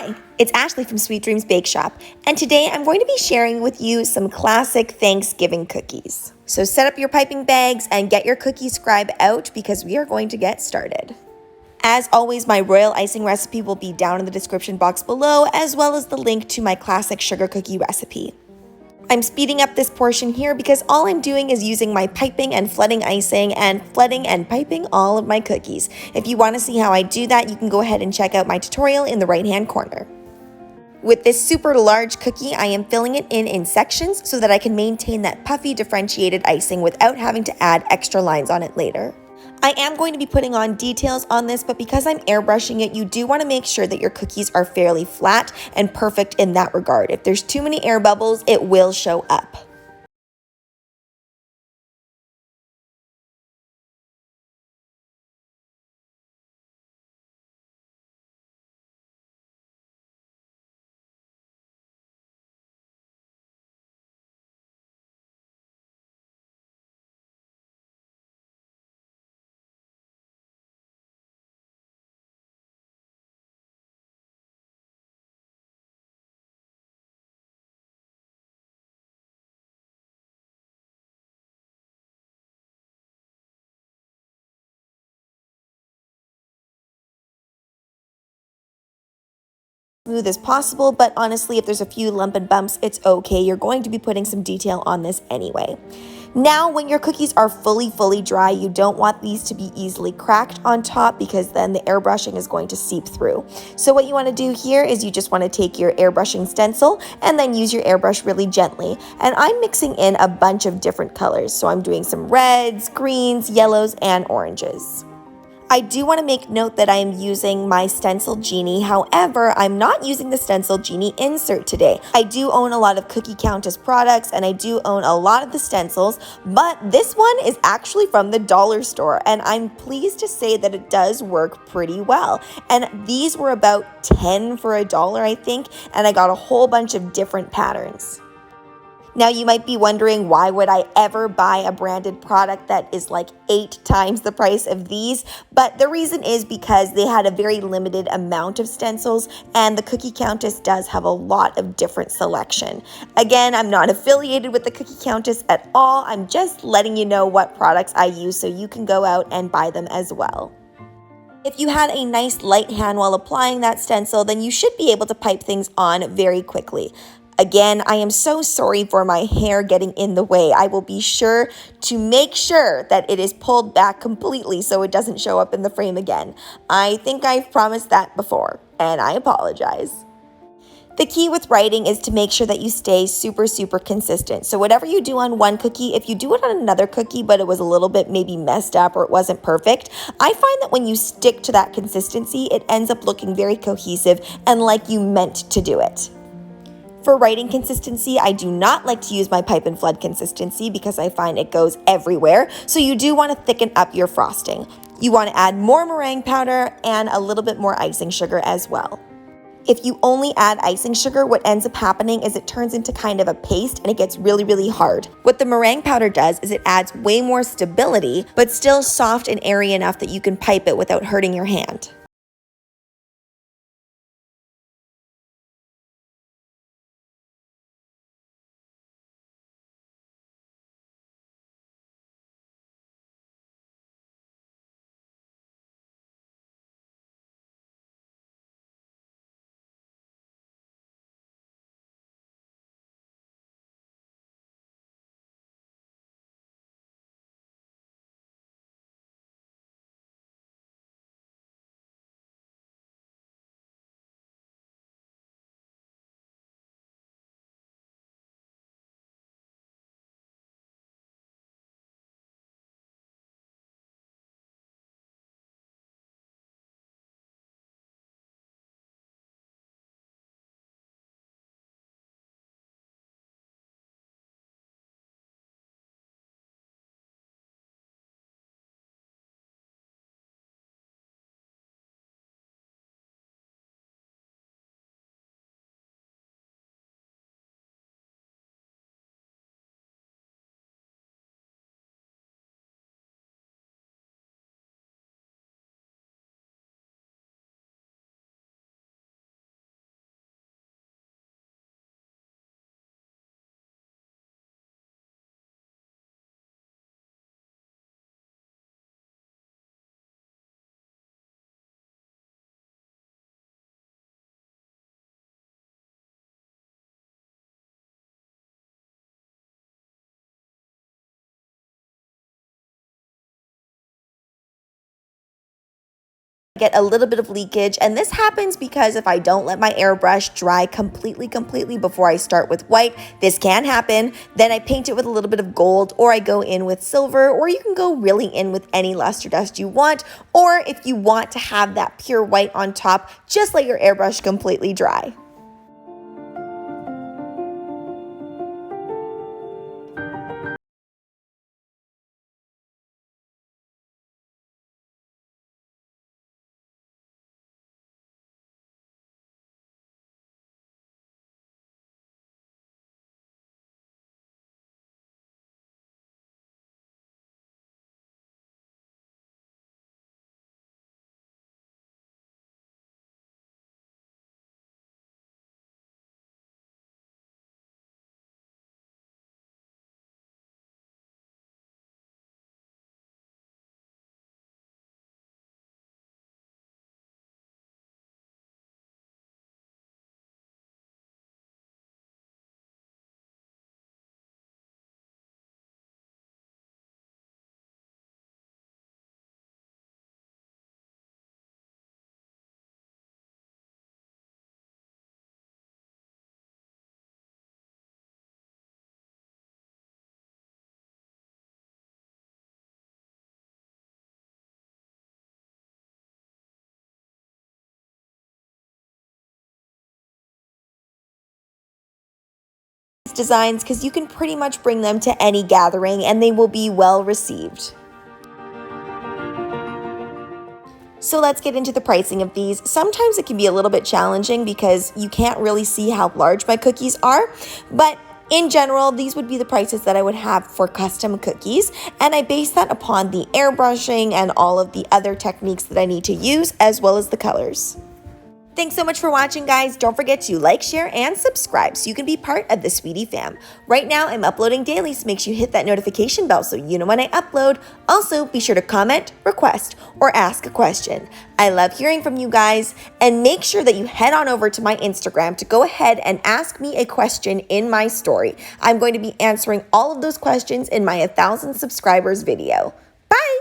Hi, it's Ashley from Sweet Dreams Bake Shop, and today I'm going to be sharing with you some classic Thanksgiving cookies. So set up your piping bags and get your cookie scribe out because we are going to get started. As always, my royal icing recipe will be down in the description box below, as well as the link to my classic sugar cookie recipe. I'm speeding up this portion here because all I'm doing is using my piping and flooding icing and flooding and piping all of my cookies. If you want to see how I do that, you can go ahead and check out my tutorial in the right-hand corner. With this super large cookie, I am filling it in sections so that I can maintain that puffy differentiated icing without having to add extra lines on it later. I am going to be putting on details on this, but because I'm airbrushing it, you do want to make sure that your cookies are fairly flat and perfect in that regard. If there's too many air bubbles, it will show up. Smooth as possible, but honestly, if there's a few lump and bumps, it's okay. You're going to be putting some detail on this anyway. Now, when your cookies are fully dry, you don't want these to be easily cracked on top because then the airbrushing is going to seep through. So what you want to do here is you just want to take your airbrushing stencil and then use your airbrush really gently. And I'm mixing in a bunch of different colors. So I'm doing some reds, greens, yellows, and oranges. I do want to make note that I am using my Stencil Genie. However, I'm not using the Stencil Genie insert today. I do own a lot of Cookie Countess products and I do own a lot of the stencils, but this one is actually from the dollar store and I'm pleased to say that it does work pretty well. And these were about 10 for $1, I think, and I got a whole bunch of different patterns. Now you might be wondering, why would I ever buy a branded product that is like 8 times the price of these? But the reason is because they had a very limited amount of stencils and the Cookie Countess does have a lot of different selection. Again, I'm not affiliated with the Cookie Countess at all. I'm just letting you know what products I use so you can go out and buy them as well. If you had a nice light hand while applying that stencil, then you should be able to pipe things on very quickly. Again, I am so sorry for my hair getting in the way. I will be sure to make sure that it is pulled back completely so it doesn't show up in the frame again. I think I've promised that before, and I apologize. The key with writing is to make sure that you stay super consistent. So whatever you do on one cookie, if you do it on another cookie, but it was a little bit maybe messed up or it wasn't perfect, I find that when you stick to that consistency, it ends up looking very cohesive and like you meant to do it. For writing consistency, I do not like to use my pipe and flood consistency because I find it goes everywhere. So you do want to thicken up your frosting. You want to add more meringue powder and a little bit more icing sugar as well. If you only add icing sugar, what ends up happening is it turns into kind of a paste and it gets really hard. What the meringue powder does is it adds way more stability, but still soft and airy enough that you can pipe it without hurting your hand. Get a little bit of leakage, and this happens because if I don't let my airbrush dry completely before I start with white, this can happen. Then I paint it with a little bit of gold, or I go in with silver, or you can go really in with any luster dust you want, or if you want to have that pure white on top, just let your airbrush completely dry. Designs because you can pretty much bring them to any gathering and they will be well received. So let's get into the pricing of these. Sometimes it can be a little bit challenging because you can't really see how large my cookies are, but in general, these would be the prices that I would have for custom cookies, and I base that upon the airbrushing and all of the other techniques that I need to use, as well as the colors. Thanks so much for watching, guys. Don't forget to like, share, and subscribe so you can be part of the Sweetie fam. Right now, I'm uploading daily, so make sure you hit that notification bell so you know when I upload. Also, be sure to comment, request, or ask a question. I love hearing from you guys, and make sure that you head on over to my Instagram to go ahead and ask me a question in my story. I'm going to be answering all of those questions in my 1,000 subscribers video. Bye!